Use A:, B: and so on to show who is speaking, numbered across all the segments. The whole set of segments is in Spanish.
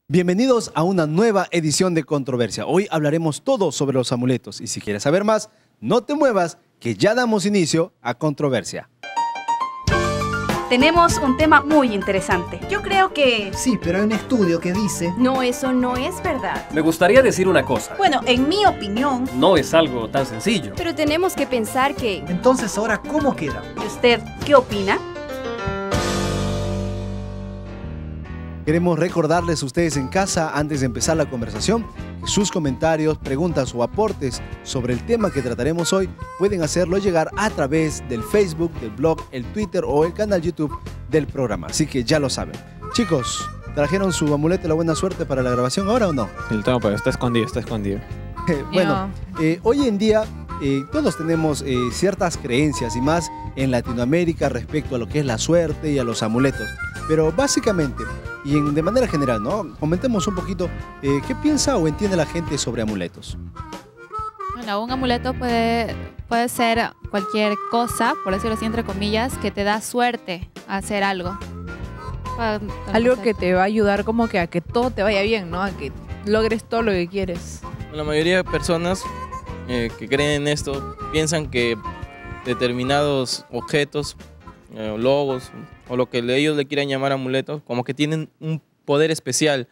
A: Bienvenidos a una nueva edición de Controversia. Hoy hablaremos todo sobre los amuletos y si quieres saber más, no te muevas, que ya damos inicio a Controversia.
B: Tenemos un tema muy interesante. Yo creo que...
C: Sí, pero hay un estudio que dice...
B: No, eso no es verdad.
D: Me gustaría decir una cosa.
B: Bueno, en mi opinión...
D: No es algo tan sencillo.
E: Pero tenemos que pensar que...
C: Entonces, ¿ahora cómo queda?
B: ¿Y usted qué opina?
A: Queremos recordarles a ustedes en casa, antes de empezar la conversación, que sus comentarios, preguntas o aportes sobre el tema que trataremos hoy pueden hacerlo llegar a través del Facebook, del blog, el Twitter o el canal YouTube del programa. Así que ya lo saben. Chicos, ¿trajeron su amuleto de la buena suerte para la grabación ahora o no?
F: El tengo, pero está escondido, está escondido.
A: Bueno, hoy en día todos tenemos ciertas creencias y más en Latinoamérica respecto a lo que es la suerte y a los amuletos. Pero básicamente, y de manera general, ¿no? Comentemos un poquito qué piensa o entiende la gente sobre amuletos.
G: Bueno, un amuleto puede ser cualquier cosa, por decirlo así, entre comillas, que te da suerte a hacer algo.
H: Algo que te va a ayudar como que a que todo te vaya bien, ¿no? A que logres todo lo que quieres.
I: La mayoría de personas que creen en esto piensan que determinados objetos, logos o lo que ellos le quieran llamar amuletos, como que tienen un poder especial,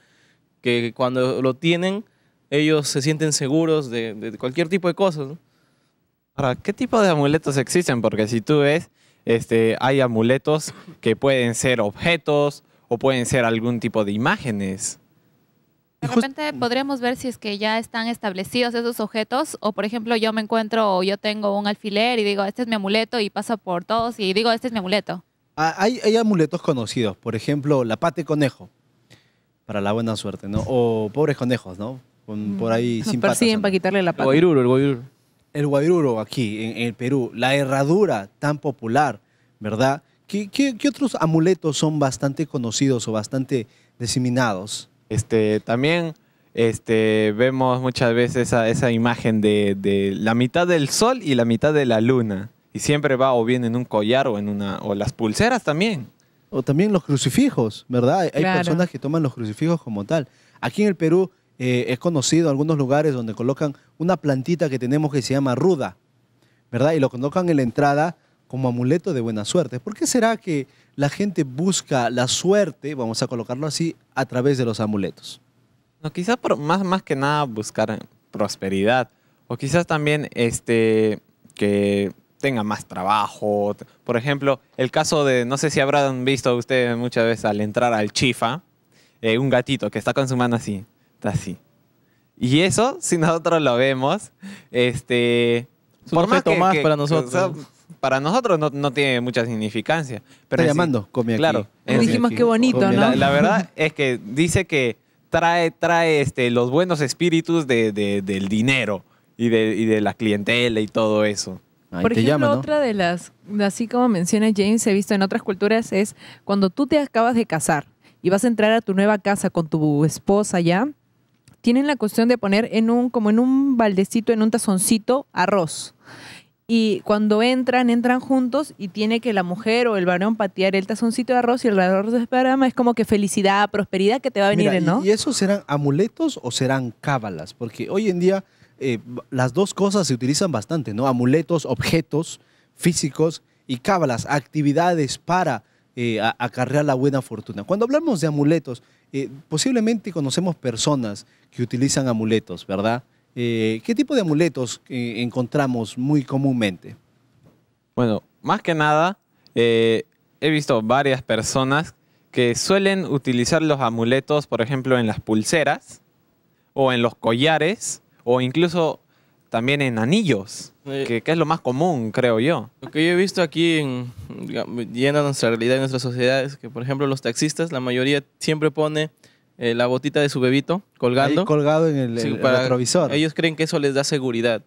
I: que cuando lo tienen ellos se sienten seguros de cualquier tipo de cosas, ¿no?
F: Ahora, ¿qué tipo de amuletos existen? Porque si tú ves, hay amuletos que pueden ser objetos o pueden ser algún tipo de imágenes.
G: De repente podríamos ver si es que ya están establecidos esos objetos o, por ejemplo, yo me encuentro o yo tengo un alfiler y digo, este es mi amuleto y paso por todos y digo, este es mi amuleto.
A: Hay amuletos conocidos, por ejemplo, la pata de conejo, para la buena suerte, ¿no? O pobres conejos, ¿no? Por ahí sin patas.
H: Persiguen para quitarle la pata.
I: El guairuro.
A: El guairuro aquí, en el Perú, la herradura tan popular, ¿verdad? ¿Qué otros amuletos son bastante conocidos o bastante diseminados?
F: También vemos muchas veces esa imagen de la mitad del sol y la mitad de la luna. Y siempre va o bien en un collar o las pulseras también.
A: O también los crucifijos, ¿verdad? Hay
H: Claro.
A: personas que toman los crucifijos como tal. Aquí en el Perú es conocido algunos lugares donde colocan una plantita que tenemos que se llama ruda, ¿verdad? Y lo colocan en la entrada como amuleto de buena suerte. ¿Por qué será que la gente busca la suerte, vamos a colocarlo así, a través de los amuletos?
F: No, quizás más que nada buscar prosperidad. O quizás también que tenga más trabajo. Por ejemplo, el caso de, no sé si habrán visto ustedes muchas veces al entrar al chifa, un gatito que está con su mano así, está así. Y eso, si nosotros lo vemos,
I: Es un objeto más para nosotros.
F: O sea, para nosotros no tiene mucha significancia. Pero
A: Está llamando, come aquí.
F: Claro.
H: Dijimos qué bonito,
A: Come
H: ¿no?
F: La verdad es que dice que trae los buenos espíritus del dinero y de la clientela y todo eso.
A: Ahí
H: Por
A: te
H: ejemplo,
A: llama, ¿no?
H: otra de las, así como menciona James, he visto en otras culturas, es cuando tú te acabas de casar y vas a entrar a tu nueva casa con tu esposa ya, tienen la cuestión de poner como en un baldecito, en un tazoncito, arroz. Y cuando entran juntos y tiene que la mujer o el varón patear el tazoncito de arroz y el arroz de esperma es como que felicidad, prosperidad que te va a venir,
A: Mira,
H: ¿no?
A: ¿y esos serán amuletos o serán cábalas? Porque hoy en día las dos cosas se utilizan bastante, ¿no? Amuletos, objetos físicos y cábalas, actividades para acarrear la buena fortuna. Cuando hablamos de amuletos, posiblemente conocemos personas que utilizan amuletos, ¿verdad? ¿Qué tipo de amuletos encontramos muy comúnmente?
F: Bueno, más que nada, he visto varias personas que suelen utilizar los amuletos, por ejemplo, en las pulseras o en los collares o incluso también en anillos, que es lo más común, creo yo.
I: Lo que yo he visto aquí yendo a nuestra realidad, en nuestra sociedad, es que, por ejemplo, los taxistas, la mayoría siempre pone la botita de su bebito colgando.
A: Ahí colgado en el retrovisor.
I: Ellos creen que eso les da seguridad.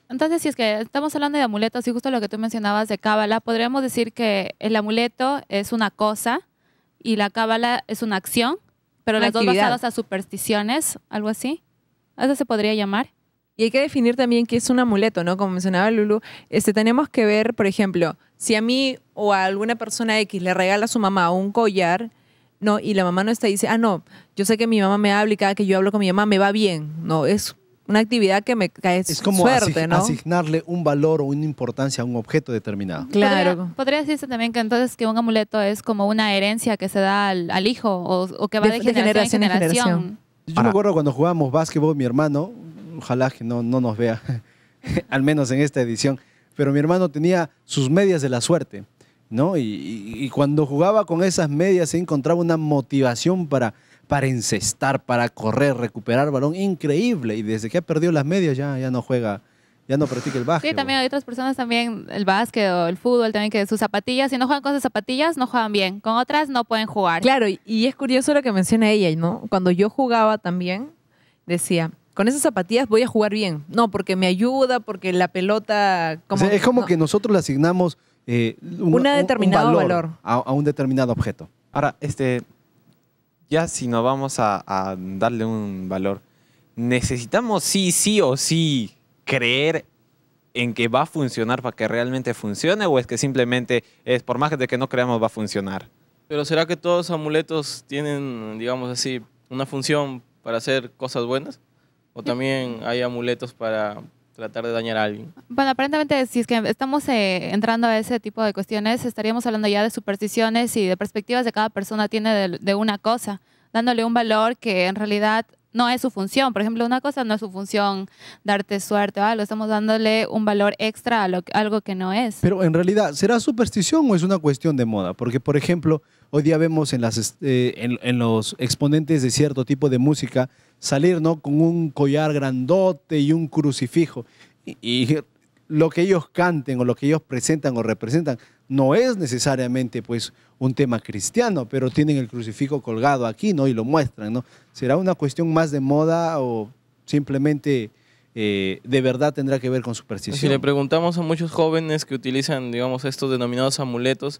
G: Entonces, si es que estamos hablando de amuletos y justo lo que tú mencionabas de cábala, podríamos decir que el amuleto es una cosa y la cábala es una acción, pero
H: Una
G: las dos
H: actividad.
G: basadas a supersticiones, algo así. ¿Eso se podría llamar?
H: Y hay que definir también qué es un amuleto, ¿no? Como mencionaba Lulu, tenemos que ver, por ejemplo, si a mí o a alguna persona X le regala a su mamá un collar, No, y la mamá no está y dice, no, yo sé que mi mamá me habla y cada que yo hablo con mi mamá me va bien. No, es una actividad que me cae
A: Es como
H: suerte, ¿no?
A: asignarle un valor o una importancia a un objeto determinado.
H: Claro.
G: Podría decirse también que entonces que un amuleto es como una herencia que se da al hijo o que va de generación en generación.
A: Yo me acuerdo cuando jugábamos básquetbol, mi hermano, ojalá que no nos vea, al menos en esta edición, pero mi hermano tenía sus medias de la suerte, ¿no? Y cuando jugaba con esas medias se encontraba una motivación para encestar, para correr, recuperar balón, increíble. Y desde que ha perdido las medias ya no juega, ya no practica el básquet.
G: Sí, también hay otras personas también, el básquet o el fútbol también, que sus zapatillas, si no juegan con sus zapatillas, no juegan bien. Con otras no pueden jugar.
H: Claro, y es curioso lo que menciona ella, ¿no? Cuando yo jugaba también, decía, con esas zapatillas voy a jugar bien. No, porque me ayuda, porque la pelota...
A: O sea, es como que nosotros le asignamos
H: un determinado valor
A: a un determinado objeto.
F: Ahora, ya si no vamos a darle un valor, ¿necesitamos sí o sí creer en que va a funcionar para que realmente funcione o es que simplemente es por más de que no creamos va a funcionar?
I: Pero ¿será que todos los amuletos tienen, digamos así, una función para hacer cosas buenas? ¿O también hay amuletos para tratar de dañar a alguien?
G: Bueno, aparentemente, si es que estamos entrando a ese tipo de cuestiones, estaríamos hablando ya de supersticiones y de perspectivas de cada persona tiene de una cosa, dándole un valor que en realidad no es su función. Por ejemplo, una cosa no es su función darte suerte o algo, estamos dándole un valor extra a algo que no es.
A: Pero en realidad, ¿será superstición o es una cuestión de moda? Porque, por ejemplo, hoy día vemos en los exponentes de cierto tipo de música salir, ¿no?, con un collar grandote y un crucifijo. Y lo que ellos canten o lo que ellos presentan o representan no es necesariamente pues un tema cristiano, pero tienen el crucifijo colgado aquí, ¿no?, y lo muestran, ¿no? ¿Será una cuestión más de moda o simplemente de verdad tendrá que ver con superstición?
I: Si le preguntamos a muchos jóvenes que utilizan, digamos, estos denominados amuletos,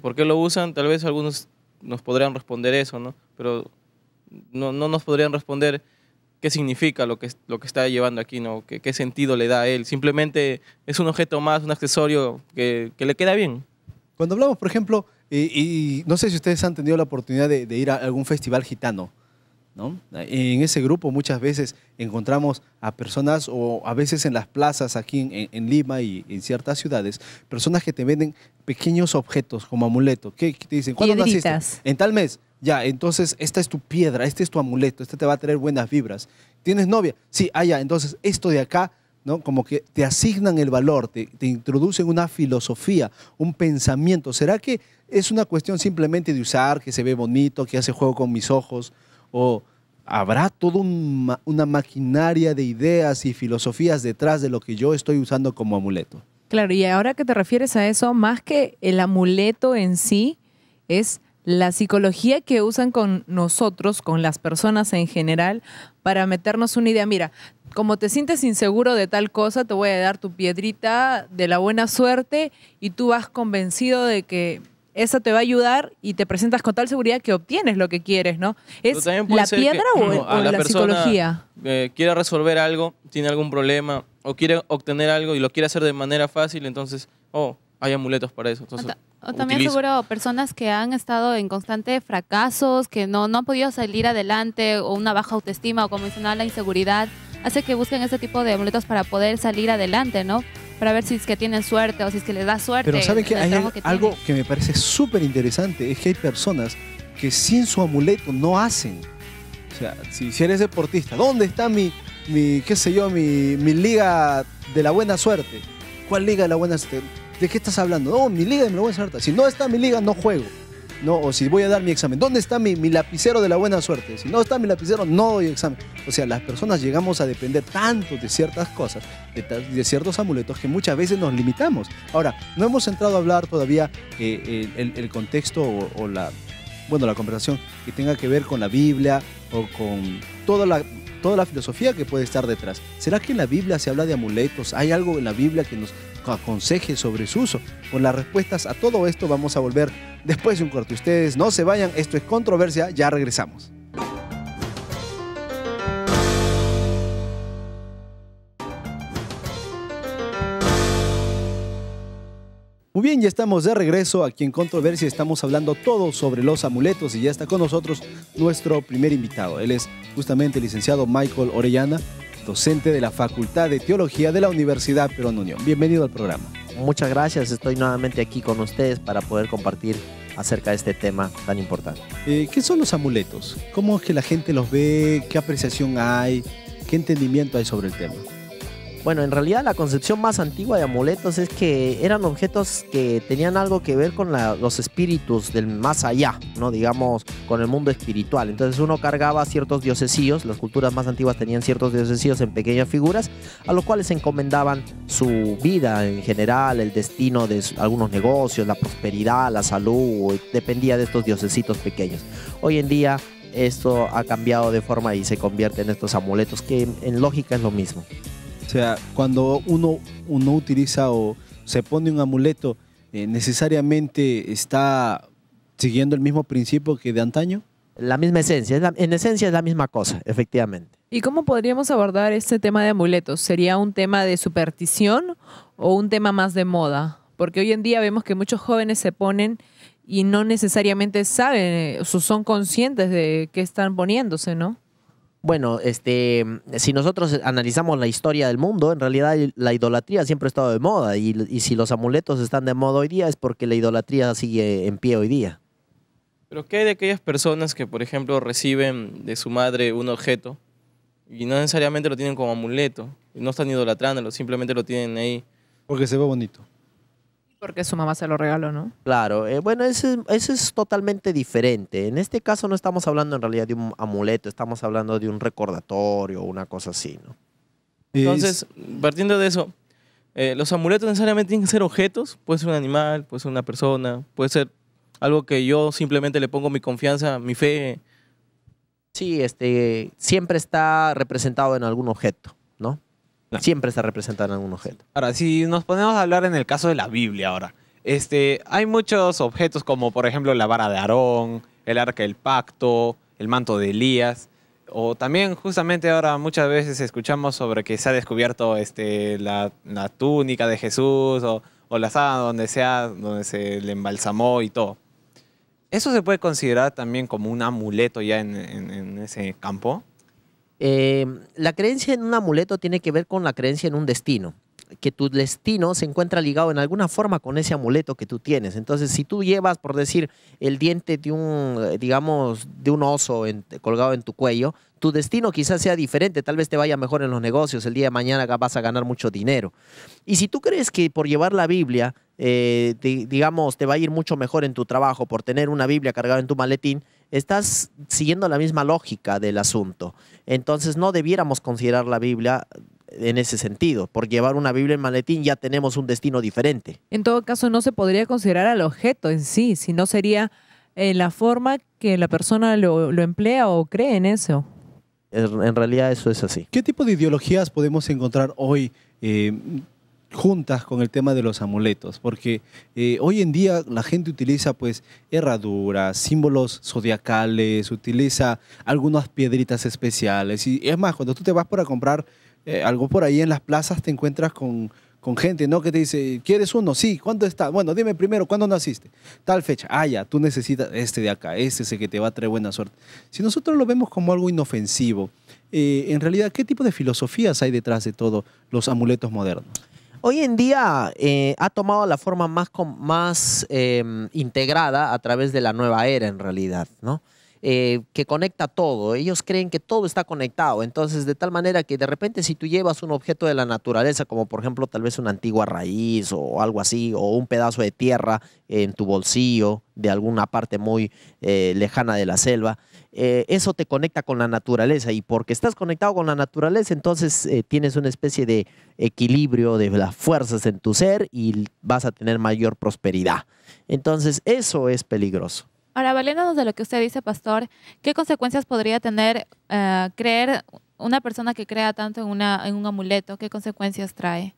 I: ¿por qué lo usan? Tal vez algunos nos podrían responder eso, ¿no? Pero no nos podrían responder qué significa lo que está llevando aquí, ¿no? ¿Qué sentido le da a él? Simplemente es un objeto más, un accesorio que le queda bien.
A: Cuando hablamos, por ejemplo, y no sé si ustedes han tenido la oportunidad de ir a algún festival gitano, ¿no? En ese grupo muchas veces encontramos a personas, o a veces en las plazas aquí en Lima y en ciertas ciudades, personas que te venden pequeños objetos como amuleto. ¿Qué te dicen? ¿Cuándo naciste? En tal mes. Ya, entonces esta es tu piedra, este es tu amuleto, este te va a traer buenas vibras. ¿Tienes novia? Sí, ya, entonces esto de acá, ¿no?, como que te asignan el valor, te introducen una filosofía, un pensamiento. ¿Será que es una cuestión simplemente de usar, que se ve bonito, que hace juego con mis ojos? ¿O habrá toda una maquinaria de ideas y filosofías detrás de lo que yo estoy usando como amuleto?
H: Claro, y ahora que te refieres a eso, más que el amuleto en sí, es la psicología que usan con nosotros, con las personas en general, para meternos una idea. Mira, como te sientes inseguro de tal cosa, te voy a dar tu piedrita de la buena suerte y tú vas convencido de que esa te va a ayudar y te presentas con tal seguridad que obtienes lo que quieres, ¿no? ¿Es la piedra o la psicología?
I: Quiere resolver algo, tiene algún problema o quiere obtener algo y lo quiere hacer de manera fácil, entonces, hay amuletos para eso. Entonces,
G: o también seguro personas que han estado en constante fracasos, que no han podido salir adelante, o una baja autoestima, o como mencionaba, la inseguridad, hace que busquen este tipo de amuletos para poder salir adelante, ¿no? Para ver si es que tienen suerte o si es que les da suerte.
A: Pero ¿saben qué? Hay algo
G: tienen.
A: que me parece súper interesante, es que hay personas que sin su amuleto no hacen. O sea, si eres deportista, ¿dónde está mi liga de la buena suerte? ¿Cuál liga de la buena suerte? ¿De qué estás hablando? No, mi liga de la buena suerte. Si no está mi liga, no juego. ¿No? O si voy a dar mi examen, ¿dónde está mi lapicero de la buena suerte? Si no está mi lapicero, no doy examen. O sea, las personas llegamos a depender tanto de ciertas cosas, de ciertos amuletos, que muchas veces nos limitamos. Ahora, no hemos entrado a hablar todavía el contexto o la conversación que tenga que ver con la Biblia o con toda la filosofía que puede estar detrás. ¿Será que en la Biblia se habla de amuletos? ¿Hay algo en la Biblia que nos aconseje sobre su uso? Con las respuestas a todo esto vamos a volver después de un corte. Ustedes no se vayan, esto es Controversia, ya regresamos. Muy bien, ya estamos de regreso aquí en Controversia. Estamos hablando todo sobre los amuletos y ya está con nosotros nuestro primer invitado. Él es justamente el licenciado Michael Orellana, docente de la Facultad de Teología de la Universidad Perón Unión. Bienvenido al programa.
J: Muchas gracias, estoy nuevamente aquí con ustedes para poder compartir acerca de este tema tan importante.
A: ¿Qué son los amuletos? ¿Cómo es que la gente los ve? ¿Qué apreciación hay? ¿Qué entendimiento hay sobre el tema?
J: Bueno, en realidad la concepción más antigua de amuletos es que eran objetos que tenían algo que ver con los espíritus del más allá, ¿no? Digamos, con el mundo espiritual. Entonces uno cargaba ciertos diosesíos, las culturas más antiguas tenían ciertos diosesíos en pequeñas figuras, a los cuales se encomendaban su vida en general, el destino de algunos negocios, la prosperidad, la salud, dependía de estos diosesitos pequeños. Hoy en día esto ha cambiado de forma y se convierte en estos amuletos que en lógica es lo mismo.
A: O sea, cuando uno utiliza o se pone un amuleto, ¿necesariamente está siguiendo el mismo principio que de antaño?
J: La misma esencia, en esencia es la misma cosa, efectivamente.
H: ¿Y cómo podríamos abordar este tema de amuletos? ¿Sería un tema de superstición o un tema más de moda? Porque hoy en día vemos que muchos jóvenes se ponen y no necesariamente saben, son conscientes de qué están poniéndose, ¿no?
J: Bueno, si nosotros analizamos la historia del mundo, en realidad la idolatría siempre ha estado de moda y si los amuletos están de moda hoy día es porque la idolatría sigue en pie hoy día.
I: Pero ¿qué hay de aquellas personas que, por ejemplo, reciben de su madre un objeto y no necesariamente lo tienen como amuleto, y no están idolatrándolo, simplemente lo tienen ahí?
A: Porque se ve bonito.
H: Porque su mamá se lo regaló, ¿no?
J: Claro, bueno, eso es totalmente diferente. En este caso no estamos hablando en realidad de un amuleto, estamos hablando de un recordatorio o una cosa así, ¿no?
I: Entonces, partiendo de eso, los amuletos necesariamente tienen que ser objetos, puede ser un animal, puede ser una persona, puede ser algo que yo simplemente le pongo mi confianza, mi fe.
J: Sí, siempre está representado en algún objeto, ¿no? Siempre está representado en algún objeto.
F: Ahora, si nos ponemos a hablar en el caso de la Biblia ahora, hay muchos objetos como por ejemplo la vara de Aarón, el arca del pacto, el manto de Elías, o también justamente ahora muchas veces escuchamos sobre que se ha descubierto la túnica de Jesús o la sábana donde se le embalsamó y todo. ¿Eso se puede considerar también como un amuleto ya en ese campo?
J: La creencia en un amuleto tiene que ver con la creencia en un destino, que tu destino se encuentra ligado en alguna forma con ese amuleto que tú tienes. Entonces, si tú llevas, por decir, el diente de un oso colgado en tu cuello, tu destino quizás sea diferente, tal vez te vaya mejor en los negocios, el día de mañana vas a ganar mucho dinero. Y si tú crees que por llevar la Biblia, te va a ir mucho mejor en tu trabajo, por tener una Biblia cargada en tu maletín, estás siguiendo la misma lógica del asunto. Entonces no debiéramos considerar la Biblia en ese sentido. Por llevar una Biblia en maletín ya tenemos un destino diferente.
H: En todo caso no se podría considerar al objeto en sí, sino sería la forma que la persona lo emplea o cree en eso.
J: En realidad eso es así.
A: ¿Qué tipo de ideologías podemos encontrar hoy juntas con el tema de los amuletos? Porque hoy en día la gente utiliza pues herraduras, símbolos zodiacales, utiliza algunas piedritas especiales. Y es más, cuando tú te vas para comprar algo por ahí en las plazas, te encuentras con gente, ¿no? Que te dice, ¿quieres uno? Sí, ¿cuánto está? Bueno, dime primero, ¿cuándo naciste? Tal fecha. Ah, ya, tú necesitas este de acá, este es el que te va a traer buena suerte. Si nosotros lo vemos como algo inofensivo, en realidad, ¿qué tipo de filosofías hay detrás de todos los amuletos modernos?
J: Hoy en día ha tomado la forma más integrada a través de la nueva era, en realidad, ¿no? Que conecta todo. Ellos creen que todo está conectado. Entonces, de tal manera que de repente si tú llevas un objeto de la naturaleza, como por ejemplo tal vez una antigua raíz o algo así, o un pedazo de tierra en tu bolsillo de alguna parte muy lejana de la selva, eso te conecta con la naturaleza, y porque estás conectado con la naturaleza, entonces tienes una especie de equilibrio de las fuerzas en tu ser y vas a tener mayor prosperidad. Entonces, eso es peligroso.
G: Ahora, valiéndonos de lo que usted dice, pastor, ¿qué consecuencias podría tener creer una persona que crea tanto en un amuleto? ¿Qué consecuencias trae?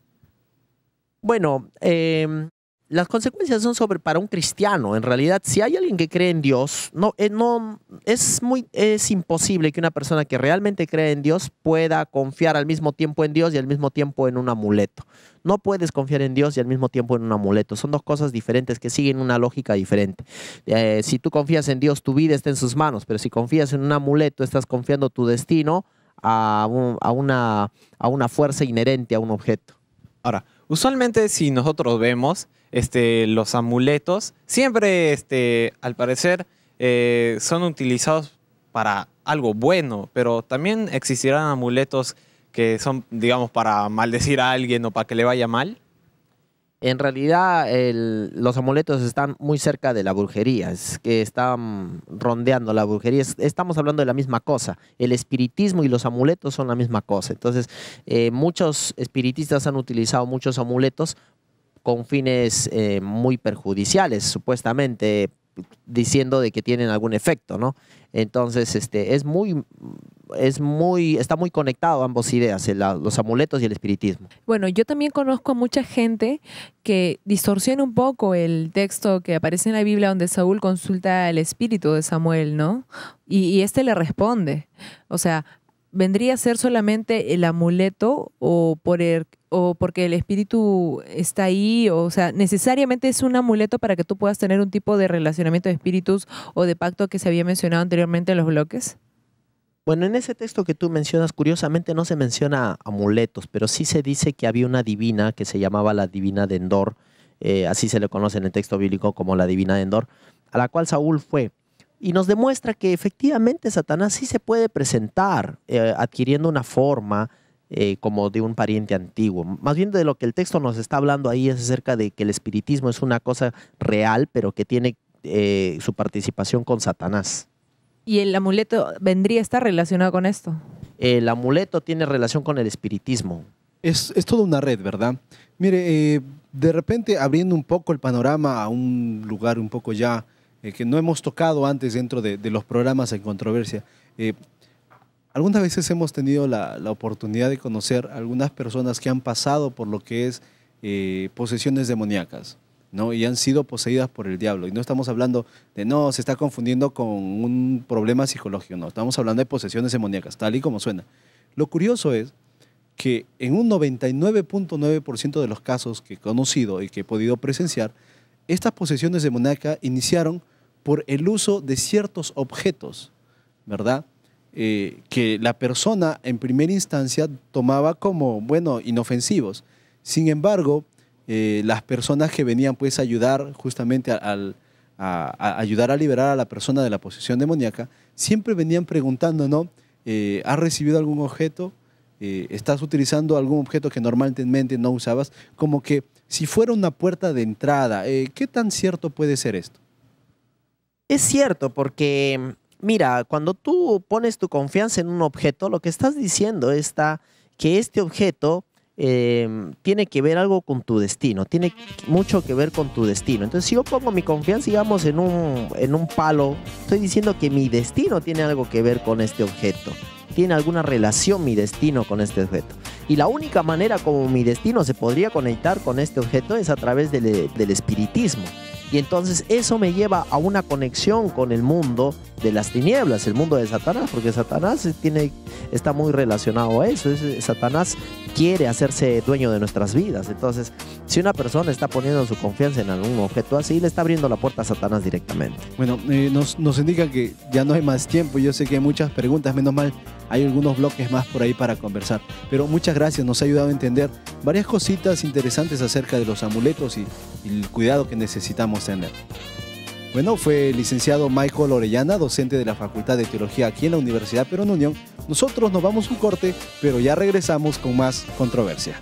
J: Bueno, las consecuencias son para un cristiano. En realidad, si hay alguien que cree en Dios, es imposible que una persona que realmente cree en Dios pueda confiar al mismo tiempo en Dios y al mismo tiempo en un amuleto. No puedes confiar en Dios y al mismo tiempo en un amuleto. Son dos cosas diferentes que siguen una lógica diferente. Si tú confías en Dios, tu vida está en sus manos, pero si confías en un amuleto, estás confiando tu destino a una fuerza inherente a un objeto.
F: Ahora, usualmente si nosotros vemos los amuletos, siempre al parecer son utilizados para algo bueno, pero también existirán amuletos que son, digamos, para maldecir a alguien o para que le vaya mal.
J: En realidad, los amuletos están muy cerca de la brujería, es que están rondeando la brujería. Estamos hablando de la misma cosa. El espiritismo y los amuletos son la misma cosa. Entonces, muchos espiritistas han utilizado muchos amuletos con fines muy perjudiciales, supuestamente, diciendo de que tienen algún efecto, ¿no? Entonces, está muy conectado ambas ideas, los amuletos y el espiritismo.
H: Bueno, yo también conozco a mucha gente que distorsiona un poco el texto que aparece en la Biblia donde Saúl consulta al espíritu de Samuel, ¿no? Y este le responde. O sea, ¿vendría a ser solamente el amuleto o porque el espíritu está ahí? O sea, ¿necesariamente es un amuleto para que tú puedas tener un tipo de relacionamiento de espíritus o de pacto que se había mencionado anteriormente en los bloques?
J: Bueno, en ese texto que tú mencionas, curiosamente no se menciona amuletos, pero sí se dice que había una divina que se llamaba la divina de Endor, así se le conoce en el texto bíblico como la divina de Endor, a la cual Saúl fue. Y nos demuestra que efectivamente Satanás sí se puede presentar adquiriendo una forma como de un pariente antiguo. Más bien de lo que el texto nos está hablando ahí es acerca de que el espiritismo es una cosa real, pero que tiene su participación con Satanás.
H: ¿Y el amuleto vendría a estar relacionado con esto?
J: El amuleto tiene relación con el espiritismo.
A: Es toda una red, ¿verdad? Mire, de repente abriendo un poco el panorama a un lugar un poco ya que no hemos tocado antes dentro de los programas en controversia. Algunas veces hemos tenido la oportunidad de conocer a algunas personas que han pasado por lo que es posesiones demoníacas, ¿no? Y han sido poseídas por el diablo. Y no estamos hablando de, no, se está confundiendo con un problema psicológico, no. Estamos hablando de posesiones demoníacas, tal y como suena. Lo curioso es que en un 99.9% de los casos que he conocido y que he podido presenciar, estas posesiones demoníacas iniciaron por el uso de ciertos objetos, ¿verdad? Que la persona en primera instancia tomaba como, bueno, inofensivos. Sin embargo, las personas que venían pues a ayudar justamente a ayudar a liberar a la persona de la posesión demoníaca, siempre venían preguntando, ¿no? ¿Has recibido algún objeto? ¿Estás utilizando algún objeto que normalmente no usabas? Como que si fuera una puerta de entrada. ¿Qué tan cierto puede ser esto?
J: Es cierto, porque mira, cuando tú pones tu confianza en un objeto, lo que estás diciendo está que este objeto tiene que ver algo con tu destino, tiene mucho que ver con tu destino. Entonces, si yo pongo mi confianza, digamos, en un palo, estoy diciendo que mi destino tiene algo que ver con este objeto. Tiene alguna relación mi destino con este objeto. Y la única manera como mi destino se podría conectar con este objeto es a través del espiritismo. Y entonces eso me lleva a una conexión con el mundo de las tinieblas, el mundo de Satanás, porque Satanás está muy relacionado a eso. Satanás quiere hacerse dueño de nuestras vidas. Entonces, si una persona está poniendo su confianza en algún objeto así, le está abriendo la puerta a Satanás directamente.
A: Bueno, nos indica que ya no hay más tiempo. Yo sé que hay muchas preguntas, menos mal hay algunos bloques más por ahí para conversar. Pero muchas gracias, nos ha ayudado a entender varias cositas interesantes acerca de los amuletos y el cuidado que necesitamos tener. Bueno, fue el licenciado Michael Orellana, docente de la Facultad de Teología aquí en la Universidad Perón Unión. Nosotros nos vamos un corte, pero ya regresamos con más controversia.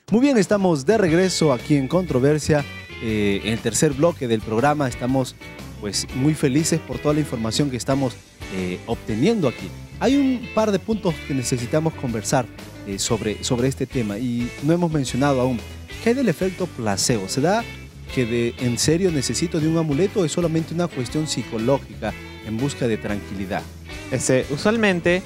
A: Muy bien, estamos de regreso aquí en Controversia, en el tercer bloque del programa. Estamos pues muy felices por toda la información que estamos obteniendo aquí. Hay un par de puntos que necesitamos conversar sobre este tema y no hemos mencionado aún. ¿Qué hay del efecto placebo? ¿Se da que en serio necesito de un amuleto o es solamente una cuestión psicológica en busca de tranquilidad.
F: Usualmente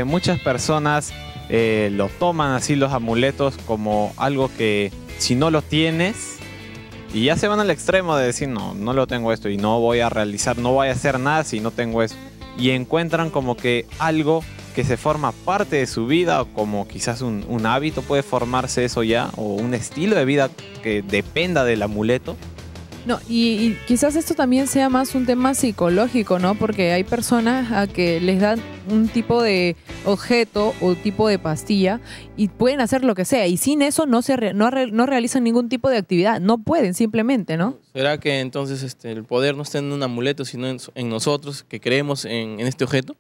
F: muchas personas lo toman así los amuletos como algo que si no lo tienes y ya se van al extremo de decir no lo tengo esto y no voy a realizar, no voy a hacer nada si no tengo eso. Y encuentran como que algo que se forma parte de su vida, o como quizás un hábito puede formarse eso ya, o un estilo de vida que dependa del amuleto.
H: No, y quizás esto también sea más un tema psicológico, ¿no? Porque hay personas a que les dan un tipo de objeto o tipo de pastilla y pueden hacer lo que sea. Y sin eso no realizan ningún tipo de actividad. No pueden, simplemente, ¿no?
I: ¿Será que entonces el poder no está en un amuleto, sino en nosotros que creemos en este objeto?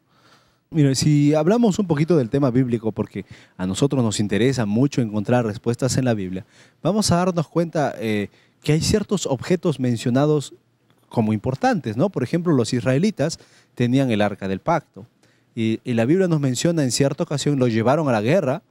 A: Mira, si hablamos un poquito del tema bíblico, porque a nosotros nos interesa mucho encontrar respuestas en la Biblia, vamos a darnos cuenta que hay ciertos objetos mencionados como importantes, ¿no? Por ejemplo, los israelitas tenían el arca del pacto y la Biblia nos menciona en cierta ocasión lo llevaron a la guerra,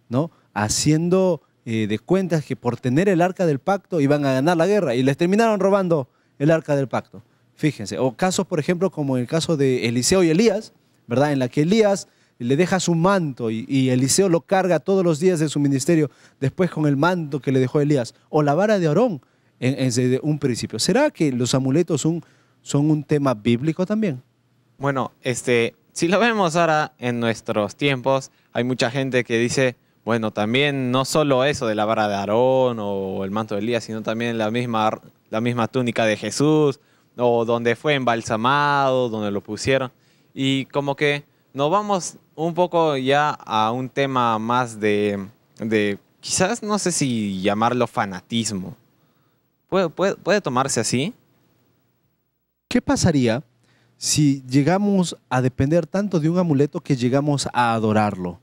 A: ¿no? Haciendo de cuentas que por tener el arca del pacto iban a ganar la guerra y les terminaron robando el arca del pacto. Fíjense, o casos, por ejemplo, como el caso de Eliseo y Elías, ¿verdad? En la que Elías le deja su manto y Eliseo lo carga todos los días de su ministerio después con el manto que le dejó Elías, o la vara de Aarón en un principio. ¿Será que los amuletos son un tema bíblico también?
F: Bueno, si lo vemos ahora en nuestros tiempos, hay mucha gente que dice, bueno, también no solo eso de la vara de Aarón o el manto de Elías, sino también la misma túnica de Jesús, o donde fue embalsamado, donde lo pusieron. Y como que nos vamos un poco ya a un tema más de quizás, no sé si llamarlo fanatismo. ¿Puede tomarse así?
A: ¿Qué pasaría si llegamos a depender tanto de un amuleto que llegamos a adorarlo?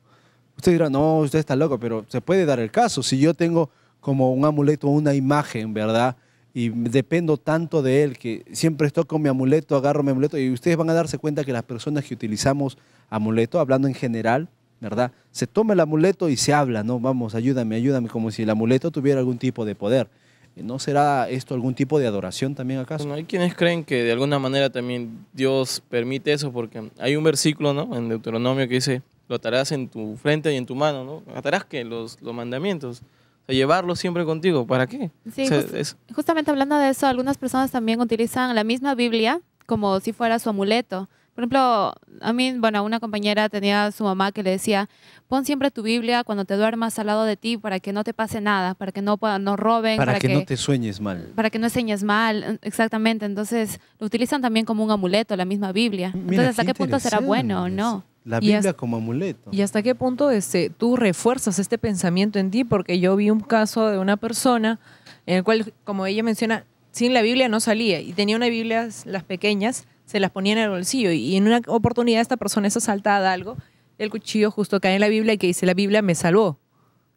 A: Usted dirá, no, usted está loco, pero se puede dar el caso. Si yo tengo como un amuleto, una imagen, ¿verdad? Y dependo tanto de él que siempre estoy con mi amuleto, agarro mi amuleto, y ustedes van a darse cuenta que las personas que utilizamos amuleto, hablando en general, ¿verdad? Se toma el amuleto y se habla, ¿no? Vamos, ayúdame, como si el amuleto tuviera algún tipo de poder. ¿No será esto algún tipo de adoración también acaso?
I: Bueno, hay quienes creen que de alguna manera también Dios permite eso, porque hay un versículo, ¿no?, en Deuteronomio que dice, lo atarás en tu frente y en tu mano, ¿no? ¿Atarás qué? Los mandamientos. O sea, llevarlos siempre contigo. ¿Para qué?
G: Sí,
I: O sea,
G: justamente hablando de eso, algunas personas también utilizan la misma Biblia como si fuera su amuleto. Por ejemplo, a mí, bueno, una compañera tenía su mamá que le decía, pon siempre tu Biblia cuando te duermas al lado de ti para que no te pase nada, para que no roben.
A: Para que no te sueñes mal.
G: Para que no sueñes mal, exactamente. Entonces, lo utilizan también como un amuleto, la misma Biblia.
A: Mira,
G: entonces, ¿hasta qué punto será bueno o no?
A: La Biblia como amuleto.
H: ¿Y hasta qué punto tú refuerzas este pensamiento en ti? Porque yo vi un caso de una persona en el cual, como ella menciona, sin la Biblia no salía y tenía una Biblia, las pequeñas, se las ponía en el bolsillo y en una oportunidad esta persona es asaltada algo, el cuchillo justo cae en la Biblia y que dice, la Biblia me salvó,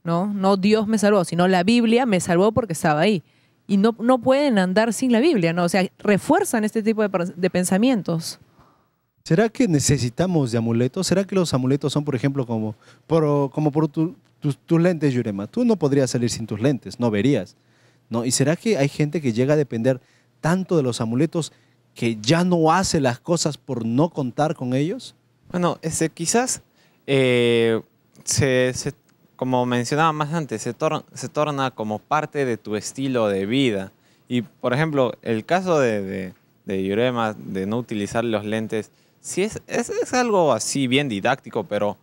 H: ¿no? No Dios me salvó, sino la Biblia me salvó porque estaba ahí. Y no pueden andar sin la Biblia, ¿no? O sea, refuerzan este tipo de pensamientos.
A: ¿Será que necesitamos de amuletos? ¿Será que los amuletos son, por ejemplo, como por tus lentes, Yurema? Tú no podrías salir sin tus lentes, no verías, ¿no? ¿Y será que hay gente que llega a depender tanto de los amuletos que ya no hace las cosas por no contar con ellos?
F: Bueno, quizás, como mencionaba más antes, se torna como parte de tu estilo de vida. Y, por ejemplo, el caso de Yurema, de no utilizar los lentes, sí es algo así bien didáctico, pero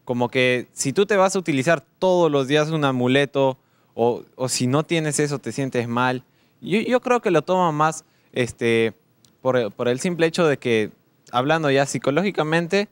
F: como que si tú te vas a utilizar todos los días un amuleto, o si no tienes eso te sientes mal, yo creo que lo toma más por el simple hecho de que, hablando ya psicológicamente,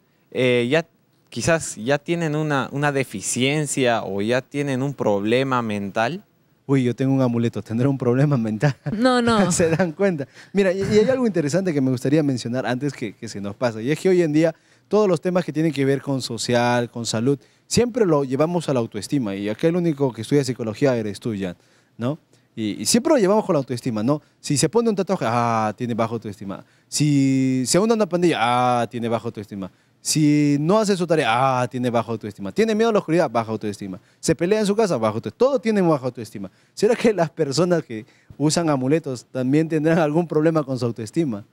F: quizás ya tienen una deficiencia o ya tienen un problema mental.
A: Uy, yo tengo un amuleto, ¿tendré un problema mental?
H: No.
A: ¿Se dan cuenta? Mira, y hay algo interesante que me gustaría mencionar antes que se nos pasa, y es que hoy en día todos los temas que tienen que ver con social, con salud, siempre lo llevamos a la autoestima, y acá el único que estudia psicología eres tú, Jan, ¿no? Y siempre lo llevamos con la autoestima, ¿no? Si se pone un tatuaje, tiene baja autoestima. Si se une a una pandilla, tiene baja autoestima. Si no hace su tarea, tiene baja autoestima. Tiene miedo a la oscuridad, baja autoestima. Se pelea en su casa, baja autoestima. Todo tiene baja autoestima. ¿Será que las personas que usan amuletos también tendrán algún problema con su autoestima?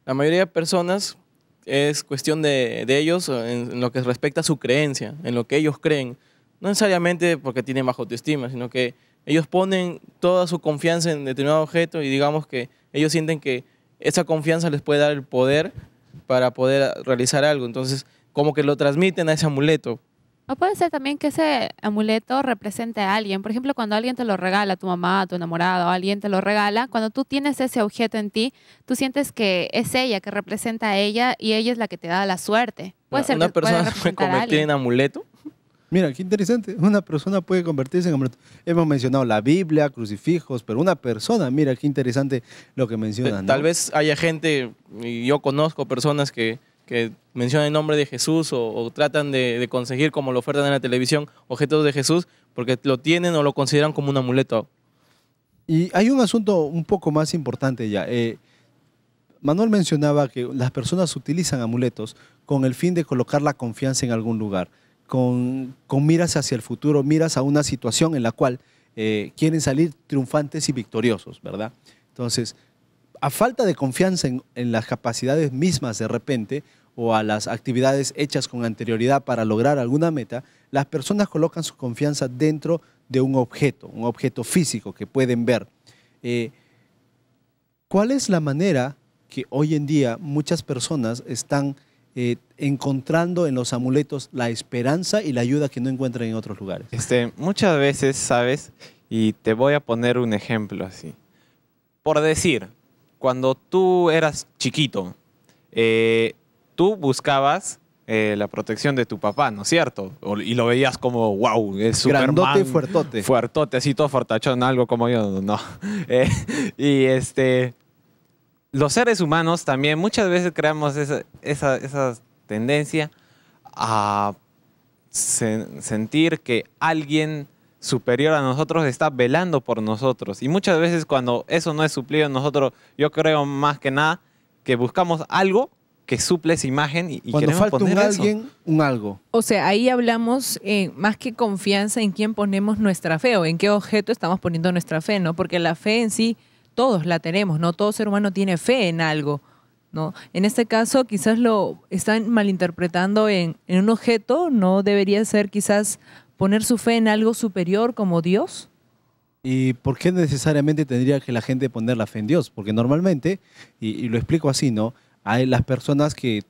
I: La mayoría de personas es cuestión de ellos en lo que respecta a su creencia, en lo que ellos creen. No necesariamente porque tienen baja autoestima, sino que ellos ponen toda su confianza en determinado objeto y digamos que ellos sienten que esa confianza les puede dar el poder para poder realizar algo. Entonces, como que lo transmiten a ese amuleto.
G: O puede ser también que ese amuleto represente a alguien. Por ejemplo, cuando alguien te lo regala, tu mamá, tu enamorado, alguien te lo regala, cuando tú tienes ese objeto en ti, tú sientes que es ella, que representa a ella y ella es la que te da la suerte. Puede ser
I: Una
G: que pueda
I: persona se puede
G: representar a
I: convertir
G: alguien.
I: en amuleto.
A: Mira, qué interesante. Una persona puede convertirse en amuleto. Hemos mencionado la Biblia, crucifijos, pero una persona, mira, qué interesante lo que mencionas, ¿no?
I: Tal vez haya gente, y yo conozco personas que mencionan el nombre de Jesús o tratan de conseguir, como lo ofertan en la televisión, objetos de Jesús porque lo tienen o lo consideran como un amuleto.
A: Y hay un asunto un poco más importante ya. Manuel mencionaba que las personas utilizan amuletos con el fin de colocar la confianza en algún lugar, con miras hacia el futuro, miras a una situación en la cual quieren salir triunfantes y victoriosos, ¿verdad? Entonces, a falta de confianza en las capacidades mismas de repente o a las actividades hechas con anterioridad para lograr alguna meta, las personas colocan su confianza dentro de un objeto físico que pueden ver. ¿Cuál es la manera que hoy en día muchas personas están encontrando en los amuletos la esperanza y la ayuda que no encuentran en otros lugares?
F: Muchas veces, ¿sabes? Y te voy a poner un ejemplo así. Por decir, cuando tú eras chiquito, tú buscabas la protección de tu papá, ¿no es cierto? Y lo veías como, wow, es Superman.
A: Grandote y fuertote.
F: Fuertote, así todo fortachón, algo como yo, no. Y los seres humanos también muchas veces creamos esa tendencia a sentir que alguien superior a nosotros está velando por nosotros. Y muchas veces cuando eso no es suplido en nosotros, yo creo más que nada que buscamos algo que suple esa imagen y
A: cuando
F: queremos
A: falta
F: poner
A: un
F: eso.
A: alguien, un algo.
H: O sea, ahí hablamos más que confianza en quién ponemos nuestra fe o en qué objeto estamos poniendo nuestra fe, ¿no? Porque la fe en sí todos la tenemos, ¿no? Todo ser humano tiene fe en algo, ¿no? En este caso quizás lo están malinterpretando en un objeto, ¿no? Debería ser quizás poner su fe en algo superior como Dios.
A: ¿Y por qué necesariamente tendría que la gente poner la fe en Dios? Porque normalmente, y lo explico así, ¿no? Hay las personas que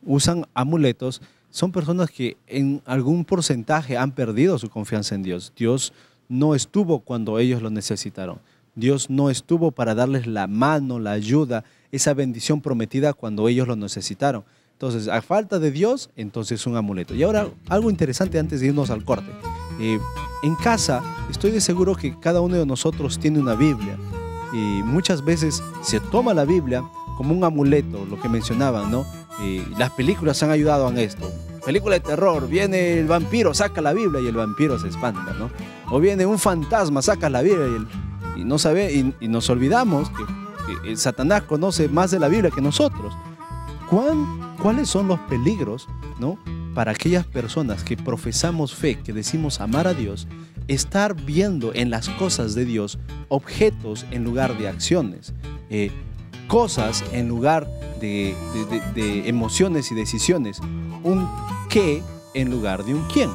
A: usan amuletos, son personas que en algún porcentaje han perdido su confianza en Dios. Dios no estuvo cuando ellos lo necesitaron. Dios no estuvo para darles la mano, la ayuda, esa bendición prometida cuando ellos lo necesitaron. Entonces, a falta de Dios, entonces un amuleto. Y ahora, algo interesante antes de irnos al corte. En casa, estoy de seguro que cada uno de nosotros tiene una Biblia. Y muchas veces se toma la Biblia como un amuleto, lo que mencionaban, ¿no? Las películas han ayudado en esto. Película de terror, viene el vampiro, saca la Biblia y el vampiro se espanta, ¿no? O viene un fantasma, saca la Biblia y no sabe, y nos olvidamos que el Satanás conoce más de la Biblia que nosotros. ¿Cuáles son los peligros, ¿no? Para aquellas personas que profesamos fe, que decimos amar a Dios, estar viendo en las cosas de Dios objetos en lugar de acciones, cosas en lugar de emociones y decisiones, un qué en lugar de un quién?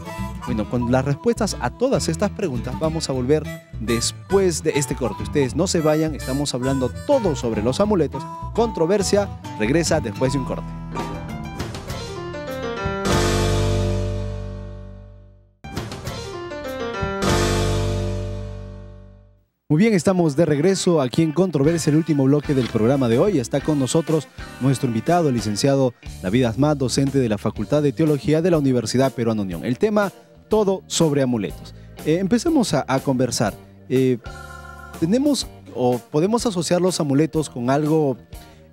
A: Bueno, con las respuestas a todas estas preguntas vamos a volver después de este corte. Ustedes no se vayan, estamos hablando todo sobre los amuletos. Controversia regresa después de un corte. Muy bien, estamos de regreso aquí en Controversia, el último bloque del programa de hoy. Está con nosotros nuestro invitado, el licenciado David Asmat, docente de la Facultad de Teología de la Universidad Peruana Unión. El tema, todo sobre amuletos. Empecemos a conversar. ¿Tenemos o podemos asociar los amuletos con algo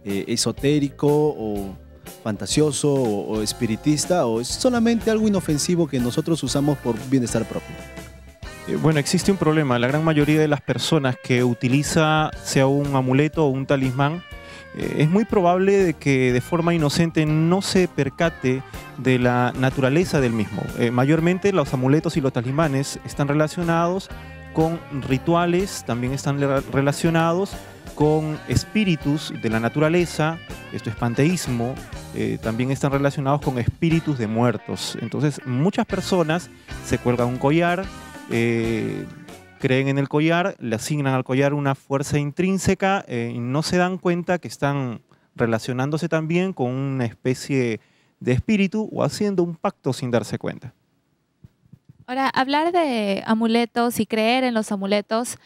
A: esotérico o fantasioso o espiritista, o es solamente algo inofensivo que nosotros usamos por bienestar propio?
K: Bueno, existe un problema. La gran mayoría de las personas que utiliza sea un amuleto o un talismán, es muy probable de que de forma inocente no se percate de la naturaleza del mismo. Mayormente los amuletos y los talismanes están relacionados con rituales, también están relacionados con espíritus de la naturaleza, esto es panteísmo, también están relacionados con espíritus de muertos. Entonces, muchas personas se cuelgan un collar, creen en el collar, le asignan al collar una fuerza intrínseca y no se dan cuenta que están relacionándose también con una especie de espíritu o haciendo un pacto sin darse cuenta.
G: Ahora, hablar de amuletos y creer en los amuletos,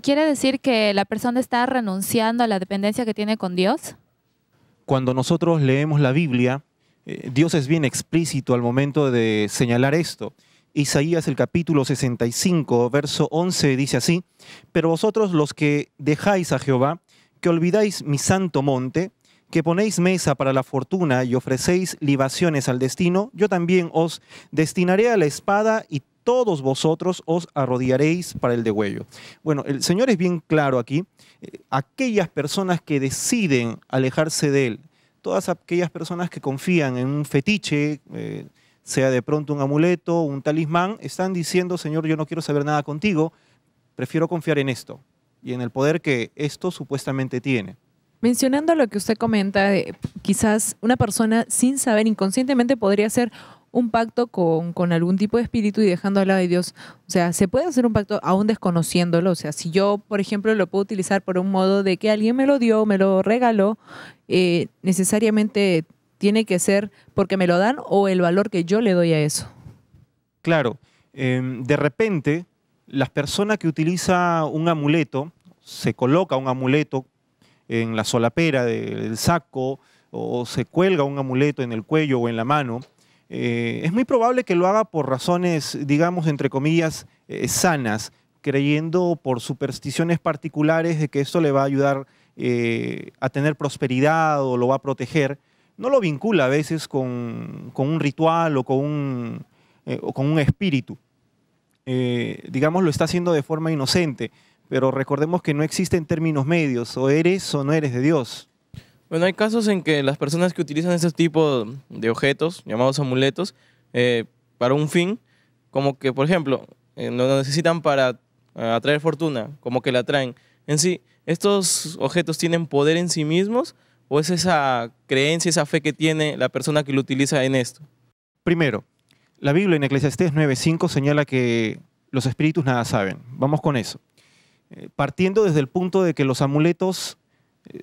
G: ¿quiere decir que la persona está renunciando a la dependencia que tiene con Dios?
K: Cuando nosotros leemos la Biblia, Dios es bien explícito al momento de señalar esto. Isaías, el capítulo 65, verso 11, dice así: pero vosotros los que dejáis a Jehová, que olvidáis mi santo monte, que ponéis mesa para la fortuna y ofrecéis libaciones al destino, yo también os destinaré a la espada y todos vosotros os arrodillaréis para el degüello. Bueno, el Señor es bien claro aquí. Aquellas personas que deciden alejarse de Él, todas aquellas personas que confían en un fetiche, sea de pronto un amuleto, un talismán, están diciendo: Señor, yo no quiero saber nada contigo, prefiero confiar en esto y en el poder que esto supuestamente tiene.
H: Mencionando lo que usted comenta, quizás una persona sin saber inconscientemente podría hacer un pacto con algún tipo de espíritu y dejando al lado de Dios. O sea, se puede hacer un pacto aún desconociéndolo. O sea, si yo, por ejemplo, lo puedo utilizar por un modo de que alguien me lo dio, me lo regaló, necesariamente tiene que ser porque me lo dan o el valor que yo le doy a eso.
K: Claro, de repente, la persona que utiliza un amuleto, se coloca un amuleto en la solapera del saco o se cuelga un amuleto en el cuello o en la mano, es muy probable que lo haga por razones, digamos, entre comillas, sanas, creyendo por supersticiones particulares de que esto le va a ayudar a tener prosperidad o lo va a proteger. No lo vincula a veces con un ritual o con un espíritu. Digamos, lo está haciendo de forma inocente, pero recordemos que no existen términos medios, o eres o no eres de Dios.
I: Bueno, hay casos en que las personas que utilizan este tipo de objetos, llamados amuletos, para un fin, como que, por ejemplo, lo necesitan para atraer fortuna, como que la atraen. En sí, ¿estos objetos tienen poder en sí mismos o es esa creencia, esa fe que tiene la persona que lo utiliza en esto?
K: Primero, la Biblia en Eclesiastés 9:5 señala que los espíritus nada saben. Vamos con eso. Partiendo desde el punto de que los amuletos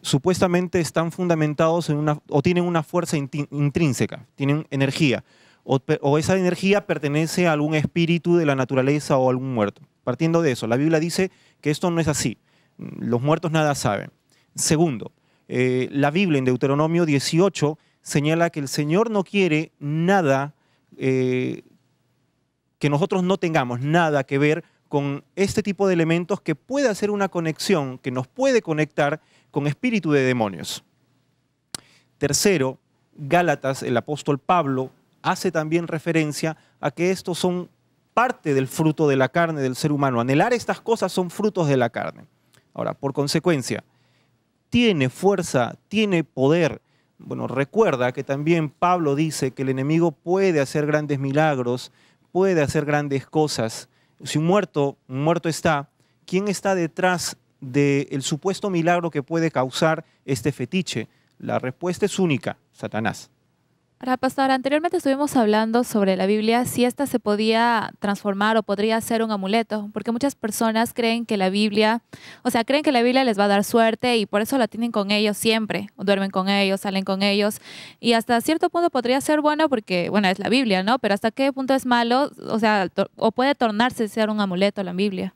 K: supuestamente están fundamentados en o tienen una fuerza intrínseca, tienen energía, o esa energía pertenece a algún espíritu de la naturaleza o a algún muerto. Partiendo de eso, la Biblia dice que esto no es así. Los muertos nada saben. Segundo, la Biblia en Deuteronomio 18 señala que el Señor no quiere nada, que nosotros no tengamos nada que ver con este tipo de elementos que puede hacer una conexión, que nos puede conectar con espíritu de demonios. Tercero, Gálatas, el apóstol Pablo, hace también referencia a que estos son parte del fruto de la carne del ser humano. Anhelar estas cosas son frutos de la carne. Ahora, por consecuencia, tiene fuerza, tiene poder. Bueno, recuerda que también Pablo dice que el enemigo puede hacer grandes milagros, puede hacer grandes cosas. Si un muerto está, ¿quién está detrás del supuesto milagro que puede causar este fetiche? La respuesta es única: Satanás.
G: Ahora, pastor, anteriormente estuvimos hablando sobre la Biblia, si esta se podía transformar o podría ser un amuleto, porque muchas personas creen que la Biblia, creen que la Biblia les va a dar suerte y por eso la tienen con ellos siempre, o duermen con ellos, salen con ellos, y hasta cierto punto podría ser bueno porque, bueno, es la Biblia, ¿no? Pero hasta qué punto es malo, o puede tornarse ser un amuleto la Biblia.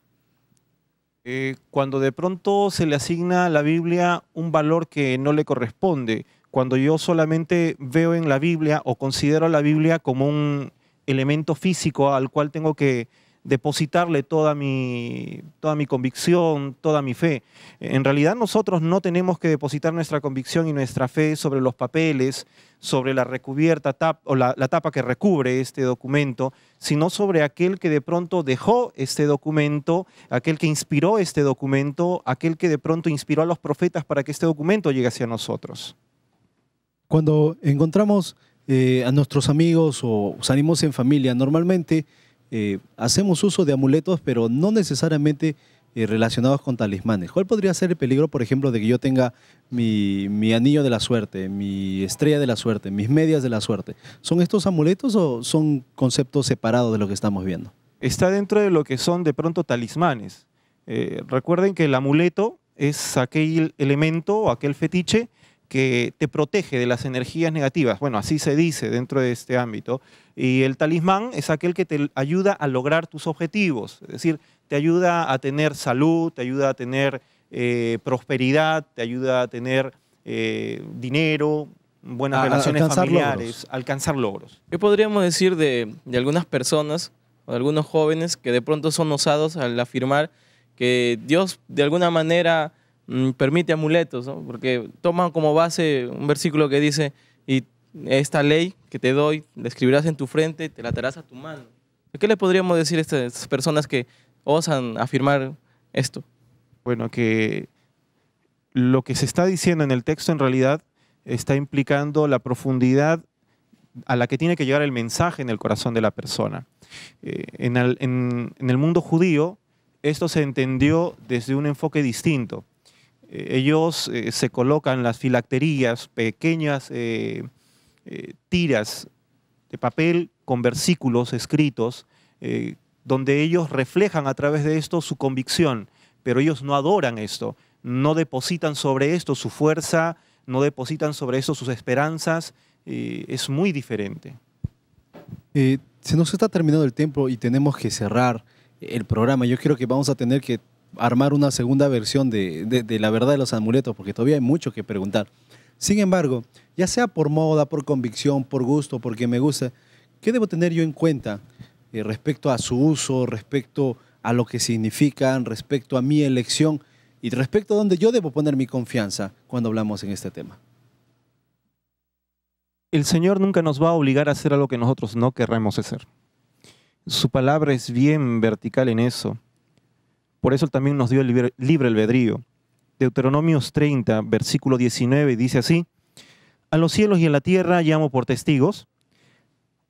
K: Cuando de pronto se le asigna a la Biblia un valor que no le corresponde, cuando yo solamente veo en la Biblia o considero a la Biblia como un elemento físico al cual tengo que depositarle toda mi convicción, toda mi fe. En realidad nosotros no tenemos que depositar nuestra convicción y nuestra fe sobre los papeles, sobre la recubierta la tapa que recubre este documento, sino sobre aquel que de pronto dejó este documento, aquel que inspiró este documento, aquel que de pronto inspiró a los profetas para que este documento llegue hacia nosotros.
A: Cuando encontramos a nuestros amigos o salimos en familia, normalmente hacemos uso de amuletos, pero no necesariamente relacionados con talismanes. ¿Cuál podría ser el peligro, por ejemplo, de que yo tenga mi anillo de la suerte, mi estrella de la suerte, mis medias de la suerte? ¿Son estos amuletos o son conceptos separados de lo que estamos viendo?
K: Está dentro de lo que son de pronto talismanes. Recuerden que el amuleto es aquel elemento o aquel fetiche que te protege de las energías negativas. Bueno, así se dice dentro de este ámbito. Y el talismán es aquel que te ayuda a lograr tus objetivos. Es decir, te ayuda a tener salud, te ayuda a tener prosperidad, te ayuda a tener dinero, buenas relaciones familiares, alcanzar logros.
I: ¿Qué podríamos decir de algunas personas o de algunos jóvenes que de pronto son osados al afirmar que Dios de alguna manera permite amuletos, ¿no? Porque toman como base un versículo que dice, y esta ley que te doy, la escribirás en tu frente, te la atarás a tu mano? ¿Qué le podríamos decir a estas personas que osan afirmar esto?
K: Bueno, que lo que se está diciendo en el texto en realidad está implicando la profundidad a la que tiene que llegar el mensaje en el corazón de la persona. En el mundo judío esto se entendió desde un enfoque distinto. Ellos se colocan las filacterías, pequeñas tiras de papel con versículos escritos, donde ellos reflejan a través de esto su convicción, pero ellos no adoran esto, no depositan sobre esto su fuerza, no depositan sobre esto sus esperanzas, es muy diferente.
A: Se nos está terminando el tiempo y tenemos que cerrar el programa. Yo creo que vamos a tener que armar una segunda versión de la verdad de los amuletos, porque todavía hay mucho que preguntar. Sin embargo, ya sea por moda, por convicción, por gusto, porque me gusta, ¿qué debo tener yo en cuenta respecto a su uso, respecto a lo que significan, respecto a mi elección y respecto a dónde yo debo poner mi confianza cuando hablamos en este tema?
K: El Señor nunca nos va a obligar a hacer algo que nosotros no querramos hacer. Su palabra es bien vertical en eso. Por eso también nos dio el libre albedrío. Deuteronomios 30, versículo 19, dice así: a los cielos y a la tierra llamo por testigos,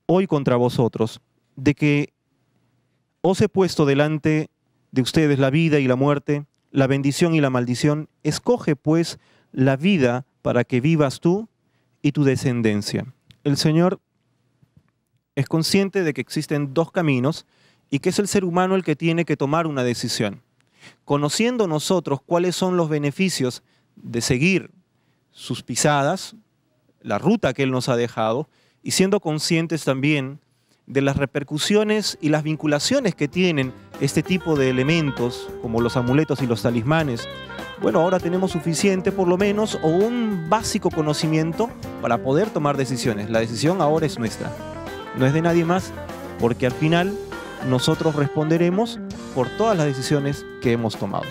K: hoy contra vosotros, de que os he puesto delante de ustedes la vida y la muerte, la bendición y la maldición. Escoge pues la vida para que vivas tú y tu descendencia. El Señor es consciente de que existen dos caminos y que es el ser humano el que tiene que tomar una decisión. Conociendo nosotros cuáles son los beneficios de seguir sus pisadas, la ruta que Él nos ha dejado, y siendo conscientes también de las repercusiones y las vinculaciones que tienen este tipo de elementos, como los amuletos y los talismanes, bueno, ahora tenemos suficiente por lo menos o un básico conocimiento para poder tomar decisiones. La decisión ahora es nuestra, no es de nadie más, porque al final nosotros responderemos por todas las decisiones que hemos tomado.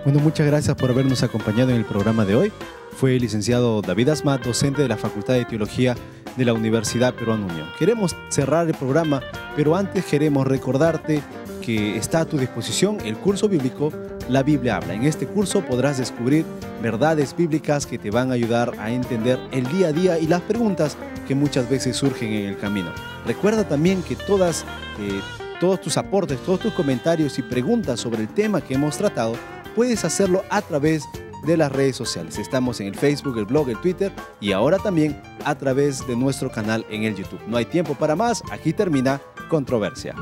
A: Bueno, muchas gracias por habernos acompañado en el programa de hoy. Fue el licenciado David Asmat, docente de la Facultad de Teología de la Universidad Peruana Unión. Queremos cerrar el programa, pero antes queremos recordarte que está a tu disposición el curso bíblico La Biblia Habla. En este curso podrás descubrir verdades bíblicas que te van a ayudar a entender el día a día y las preguntas que muchas veces surgen en el camino. Recuerda también que todos tus aportes, todos tus comentarios y preguntas sobre el tema que hemos tratado, puedes hacerlo a través de las redes sociales. Estamos en el Facebook, el blog, el Twitter y ahora también a través de nuestro canal en el YouTube. No hay tiempo para más, aquí termina Controversia.